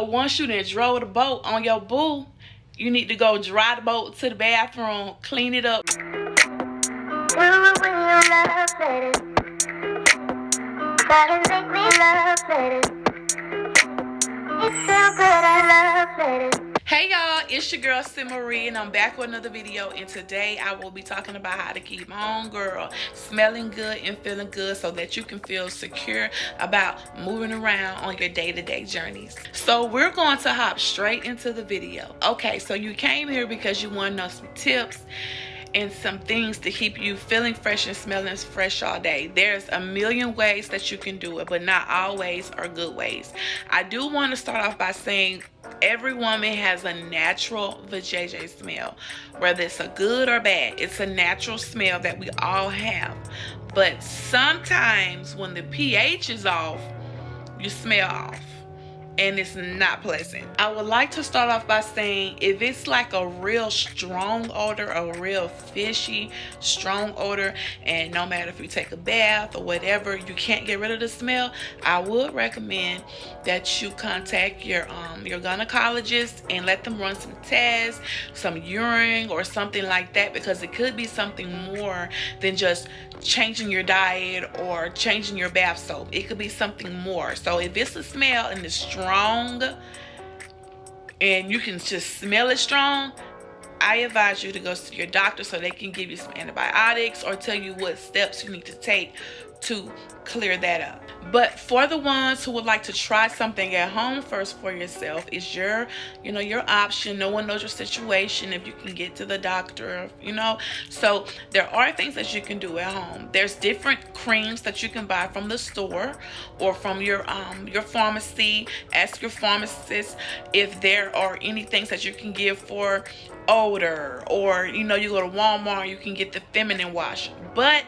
Once you done drove the boat on your boo, you need to go dry the boat to the bathroom, clean it up. Hey y'all, it's your girl Marie, and I'm back with another video. And today I will be talking about how to keep home girl smelling good and feeling good so that you can feel secure about moving around on your day-to-day journeys. So we're going to hop straight into the video. Okay, so you came here because you want to know some tips and some things to keep you feeling fresh and smelling fresh all day. There's a million ways that you can do it, but not all ways are good ways. I do want to start off by saying every woman has a natural vajayjay smell. Whether it's a good or bad, it's a natural smell that we all have. But sometimes when the pH is off, you smell off. And it's not pleasant. I would like to start off by saying if it's like a real strong odor, a real fishy strong odor, and no matter if you take a bath or whatever, you can't get rid of the smell, I would recommend that you contact your gynecologist and let them run some tests, some urine or something like that, because it could be something more than just changing your diet or changing your bath soap. It could be something more. So if it's a smell and it's strong and you can just smell it strong, I advise you to go to your doctor so they can give you some antibiotics or tell you what steps you need to take to clear that up. But for the ones who would like to try something at home first for yourself, is your option. No one knows your situation if you can get to the doctor, so there are things that you can do at home. There's different creams that you can buy from the store or from your pharmacy. Ask your pharmacist if there are any things that you can give for odor, or you go to Walmart, you can get the feminine wash. But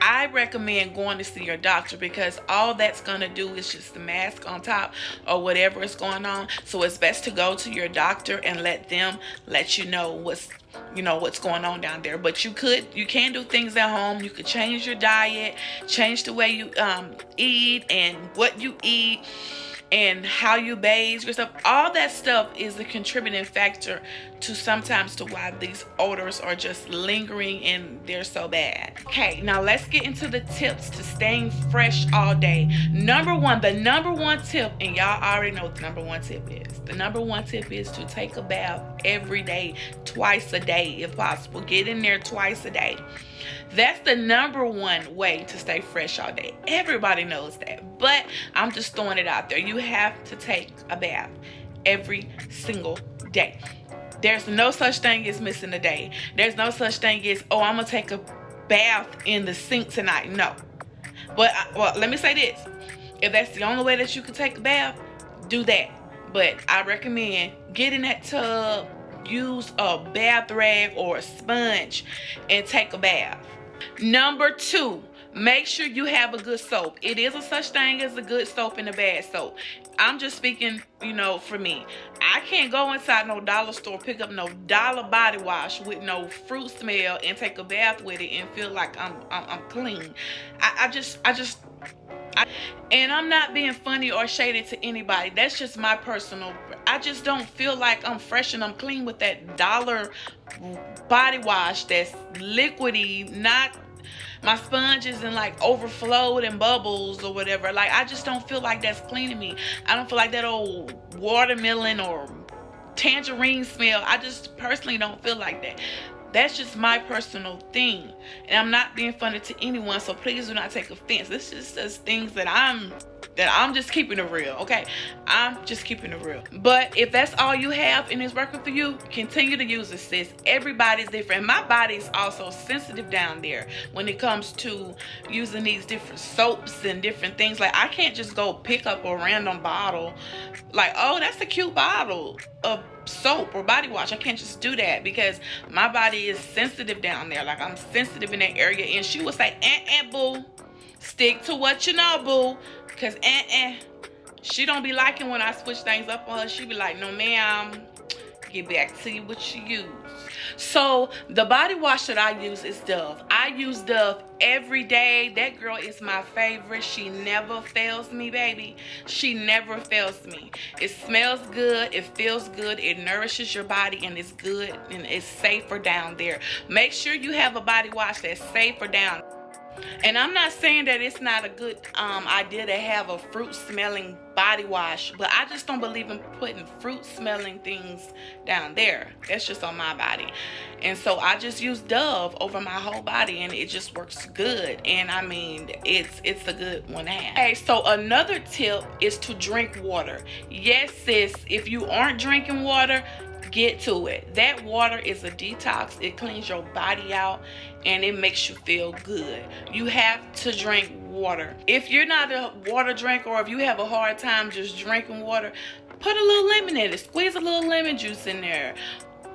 I recommend going to see your doctor, because all that's going to do is just the mask on top or whatever is going on. So it's best to go to your doctor and let them let you know what's going on down there. But you can do things at home. You could change your diet, change the way you eat and what you eat and how you bathe yourself. All that stuff is a contributing factor to why these odors are just lingering and they're so bad. Okay, now let's get into the tips to staying fresh all day. The number one tip, and y'all already know what the number one tip is. The number one tip is to take a bath every day, twice a day if possible. Get in there twice a day. That's the number one way to stay fresh all day. Everybody knows that, but I'm just throwing it out there. You have to take a bath every single day. There's no such thing as missing a day. There's no such thing as, I'm going to take a bath in the sink tonight. No. But, let me say this. If that's the only way that you can take a bath, do that. But I recommend get in that tub, use a bath rag or a sponge, and take a bath. Number 2, make sure you have a good soap. It is a such thing as a good soap and a bad soap. I'm just speaking, for me. I can't go inside no dollar store, pick up no dollar body wash with no fruit smell and take a bath with it and feel like I'm clean. And I'm not being funny or shady to anybody. That's just my personal. I just don't feel like I'm fresh and I'm clean with that dollar body wash that's liquidy, not my sponge isn't like overflowed and bubbles or whatever. Like, I just don't feel like that's cleaning me. I don't feel like that old watermelon or tangerine smell. I just personally don't feel like that. That's just my personal thing, and I'm not being funny to anyone, so please do not take offense. This is just things that I'm just keeping it real, okay? I'm just keeping it real. But if that's all you have and it's working for you, continue to use it, sis. Everybody's different. My body's also sensitive down there when it comes to using these different soaps and different things. Like, I can't just go pick up a random bottle like, oh, that's a cute bottle of soap or body wash. I can't just do that because my body is sensitive down there. Like, I'm sensitive in that area. And she would say, boo, stick to what you know, boo, because she don't be liking when I switch things up on her. She be like, no ma'am, get back to you what you use. So the body wash that I use is Dove. I use Dove every day. That girl is my favorite. She never fails me, baby. She never fails me. It smells good, it feels good, it nourishes your body, and it's good and it's safer down there. Make sure you have a body wash that's safer down. And I'm not saying that it's not a good idea to have a fruit smelling body wash, but I just don't believe in putting fruit smelling things down there. That's just on my body. And so I just use Dove over my whole body, and it just works good. And I mean, it's a good one to have. Okay, so another tip is to drink water. Yes, sis, if you aren't drinking water, get to it. That water is a detox. It cleans your body out and it makes you feel good. You have to drink water. If you're not a water drinker, or if you have a hard time just drinking water, put a little lemon in it. Squeeze a little lemon juice in there.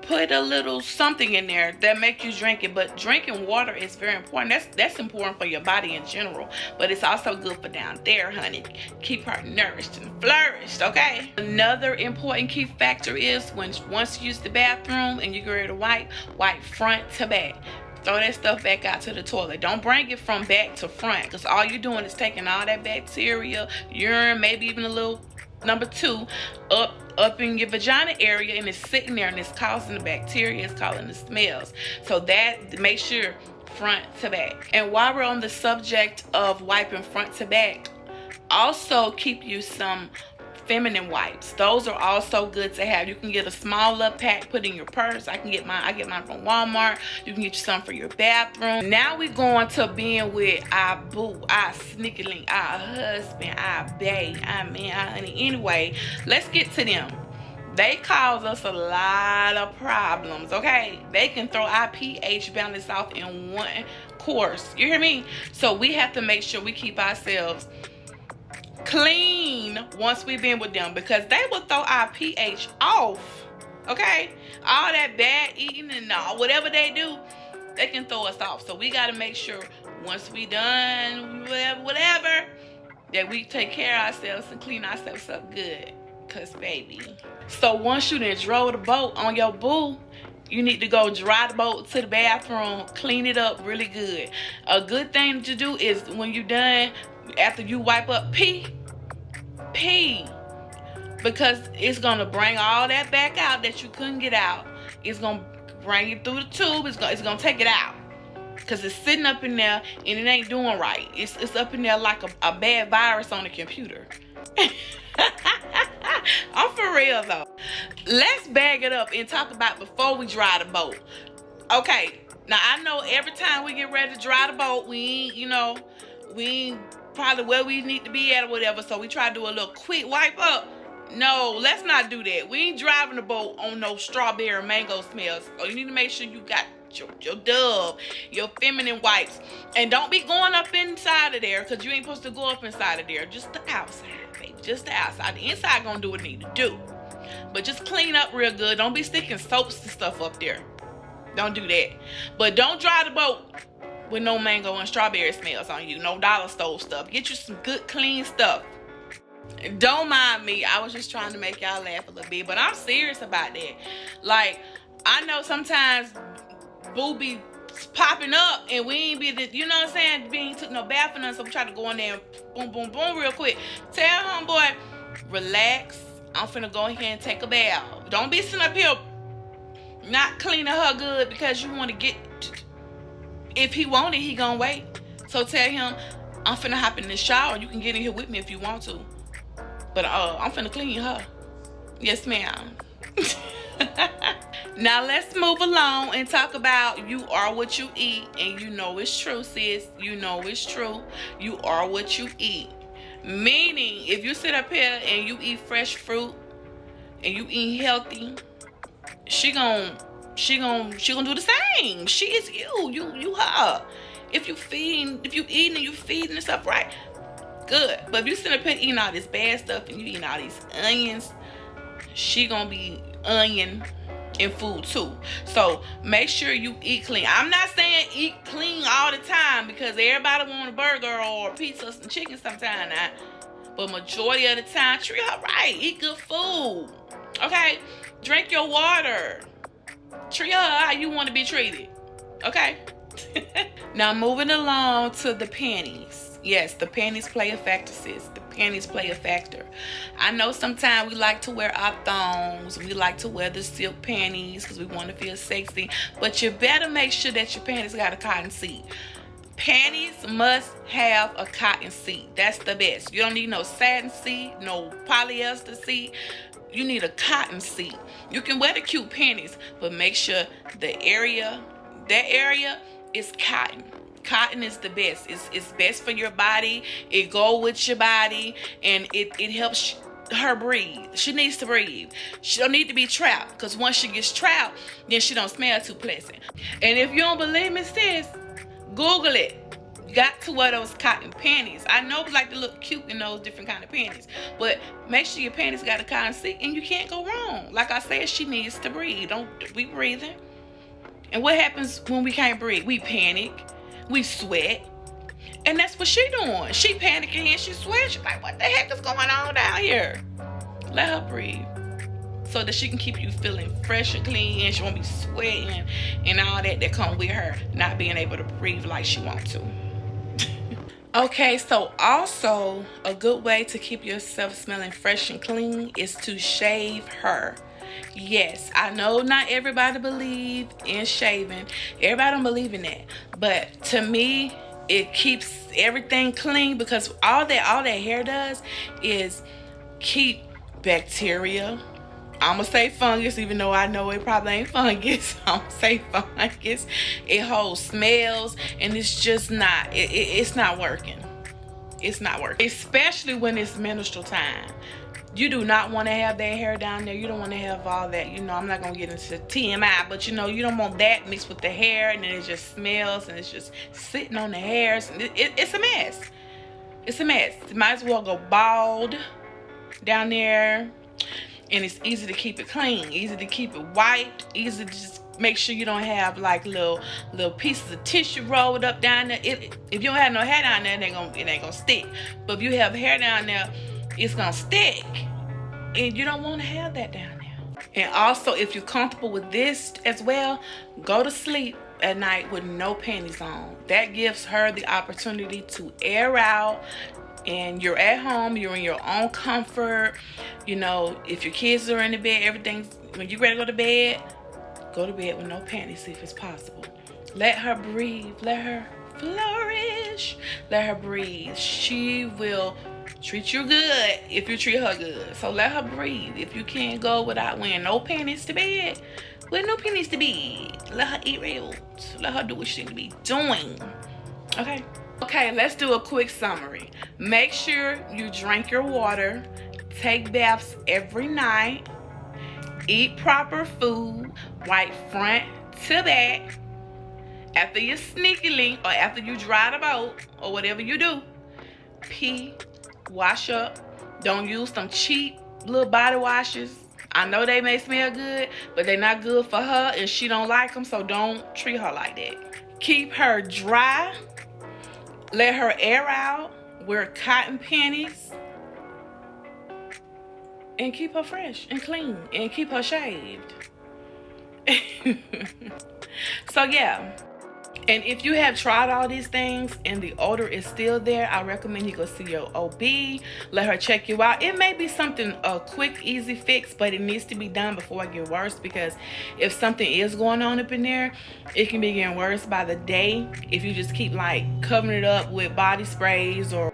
Put a little something in there that make you drink it. But drinking water is very important. That's important for your body in general, but it's also good for down there, honey. Keep her nourished and flourished, okay? Another important key factor is once you use the bathroom and you get ready to wipe front to back. Throw that stuff back out to the toilet. Don't bring it from back to front, because all you're doing is taking all that bacteria, urine, maybe even a little number 2 up in your vagina area, and it's sitting there and it's causing the bacteria, it's causing the smells. So that, make sure front to back. And while we're on the subject of wiping front to back, also keep you some feminine wipes. Those are also good to have. You can get a small little pack, put in your purse. I get mine from Walmart. You can get you some for your bathroom. Now we're going to being with our boo, our sneaky link, our husband, our bae, I mean, our honey. Anyway, let's get to them. They cause us a lot of problems, okay? They can throw our pH balance off in one course. You hear me? So we have to make sure we keep ourselves clean once we've been with them, because they will throw our pH off, okay? All that bad eating and all, whatever they do, they can throw us off. So we got to make sure once we done whatever, that we take care of ourselves and clean ourselves up good, because baby. So once you done drove the boat on your boo, you need to go dry the boat to the bathroom, clean it up really good. A good thing to do is when you're done, after you wipe up, pee, because it's gonna bring all that back out that you couldn't get out. It's gonna bring it through the tube. It's gonna take it out, because it's sitting up in there and it ain't doing right. It's up in there like a bad virus on the computer. I'm for real though. Let's bag it up and talk about before we dry the boat. Okay, now I know every time we get ready to dry the boat, we ain't probably where we need to be at or whatever, so we try to do a little quick wipe up. No, let's not do that. We ain't driving the boat on no strawberry mango smells. So you need to make sure you got your Dove, your feminine wipes, and don't be going up inside of there, because you ain't supposed to go up inside of there. Just the outside, baby, just the outside. The inside gonna do what it need to do, but just clean up real good. Don't be sticking soaps and stuff up there. Don't do that. But don't dry the boat with no mango and strawberry smells on you. No dollar store stuff. Get you some good clean stuff. Don't mind me. I was just trying to make y'all laugh a little bit, but I'm serious about that. Like, I know sometimes boo be popping up and we ain't be, you know what I'm saying, we ain't took no bath or nothing, so we try to go in there and boom, boom, boom real quick. Tell homeboy, relax. I'm finna go ahead and take a bath. Don't be sitting up here not cleaning her good because you want to get. If he want it, he gonna wait. So tell him, I'm finna hop in the shower. You can get in here with me if you want to. But I'm finna clean her. Yes, ma'am. Now let's move along and talk about you are what you eat. And you know it's true, sis. You know it's true. You are what you eat. Meaning, if you sit up here and you eat fresh fruit and you eat healthy, she gonna do the same. She is you her. If you eating and you feeding and stuff right, good. But if you sit up here eating all this bad stuff and you eating all these onions, she gonna be onion in food too. So make sure you eat clean. I'm not saying eat clean all the time, because everybody want a burger or pizza and chicken sometime now. But majority of the time, treat her right. Eat good food. Okay? Drink your water. Treat her how you want to be treated. Okay? Now moving along to the panties. Yes, the panties play a factor, sis. The panties play a factor. I know sometimes we like to wear our thongs. We like to wear the silk panties because we want to feel sexy. But you better make sure that your panties got a cotton seat. Panties must have a cotton seat. That's the best. You don't need no satin seat, no polyester seat. You need a cotton seat. You can wear the cute panties, but make sure that area is cotton. Cotton is the best. It's best for your body. It go with your body, and it helps her breathe. She needs to breathe. She don't need to be trapped, because once she gets trapped, then she don't smell too pleasant. And if you don't believe me, sis, Google it. You got to wear those cotton panties. I know we like to look cute in those different kind of panties, but make sure your panties got a cotton seat, and you can't go wrong. Like I said, she needs to breathe. Don't we breathing? And what happens when we can't breathe? We panic, we sweat, and that's what she doing. She panicking and she sweats. She's like, what the heck is going on down here? Let her breathe, so that she can keep you feeling fresh and clean, and she won't be sweating and all that come with her not being able to breathe like she wants to. Okay, so also a good way to keep yourself smelling fresh and clean is to shave her. Yes, I know not everybody believe in shaving. Everybody don't believe in that. But to me, it keeps everything clean, because all that hair does is keep bacteria. I'm gonna say fungus, even though I know it probably ain't fungus. I'm gonna say fungus. It holds smells, and it's just not, it's not working. It's not working, especially when it's menstrual time. You do not want to have that hair down there. You don't want to have all that, you know. I'm not gonna get into TMI, but you know, you don't want that mixed with the hair, and then it just smells, and it's just sitting on the hairs. It's a mess. It's a mess. You might as well go bald down there. And it's easy to keep it clean, easy to keep it white, easy to just make sure you don't have like little pieces of tissue rolled up down there. If you don't have no hair down there, it ain't gonna stick. But if you have hair down there, it's gonna stick, and you don't want to have that down there. And also, if you're comfortable with this as well, go to sleep at night with no panties on. That gives her the opportunity to air out. And you're at home, you're in your own comfort. You know, if your kids are in the bed, everything's, when you're ready to go to bed with no panties if it's possible. Let her breathe, let her flourish, let her breathe. She will treat you good if you treat her good. So let her breathe. If you can't go without wearing no panties to bed, wear no panties to bed. Let her eat real. Let her do what she need to be doing. Okay? Okay, let's do a quick summary. Make sure you drink your water, take baths every night, eat proper food, wipe front to back. After you sneaky link, or after you dry the boat, or whatever you do, pee, wash up. Don't use some cheap little body washes. I know they may smell good, but they're not good for her, and she don't like them, so don't treat her like that. Keep her dry. Let her air out, wear cotton panties, and keep her fresh and clean, and keep her shaved. So yeah, and if you have tried all these things and the odor is still there, I recommend you go see your OB. Let her check you out. It may be something, a quick, easy fix, but it needs to be done before it gets worse, because if something is going on up in there, it can be getting worse by the day if you just keep like covering it up with body sprays or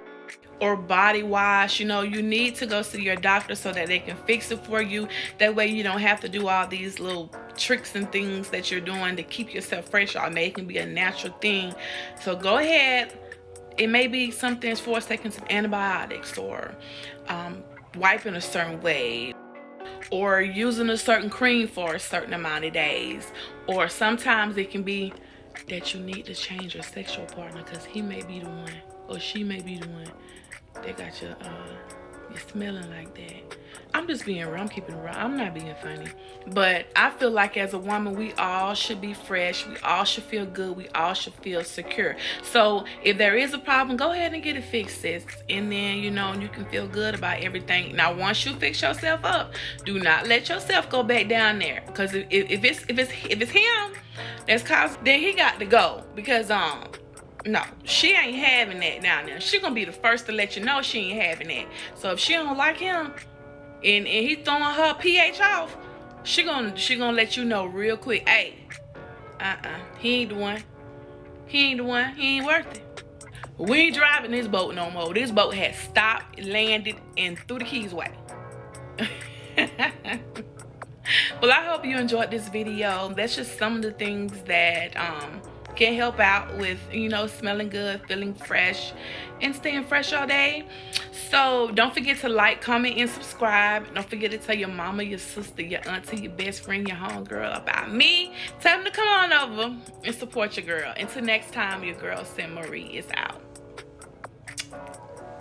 body wash. You know, you need to go see your doctor so that they can fix it for you. That way you don't have to do all these little tricks and things that you're doing to keep yourself fresh all day. It can be a natural thing. So go ahead. It may be something as far as taking some antibiotics, or wiping a certain way, or using a certain cream for a certain amount of days. Or sometimes it can be that you need to change your sexual partner, because he may be the one, or she may be the one that got your You're smelling like that. I'm just being real. I'm keeping it real. I'm not being funny. But I feel like as a woman, we all should be fresh. We all should feel good. We all should feel secure. So if there is a problem, go ahead and get it fixed, sis. And then, you know, you can feel good about everything. Now, once you fix yourself up, do not let yourself go back down there. Because if it's him that's causing, then he got to go. Because no, she ain't having that down there. She gonna be the first to let you know she ain't having that. So if she don't like him and he throwing her pH off, she gonna let you know real quick. Hey, he ain't the one. He ain't the one. He ain't worth it. We ain't driving this boat no more. This boat has stopped, landed, and threw the keys away. Well, I hope you enjoyed this video. That's just some of the things that can help out with, you know, smelling good, feeling fresh, and staying fresh all day. So don't forget to like, comment, and subscribe. Don't forget to tell your mama, your sister, your auntie, your best friend, your homegirl about me. Tell them to come on over and support your girl. Until next time, your girl Sim Marie is out.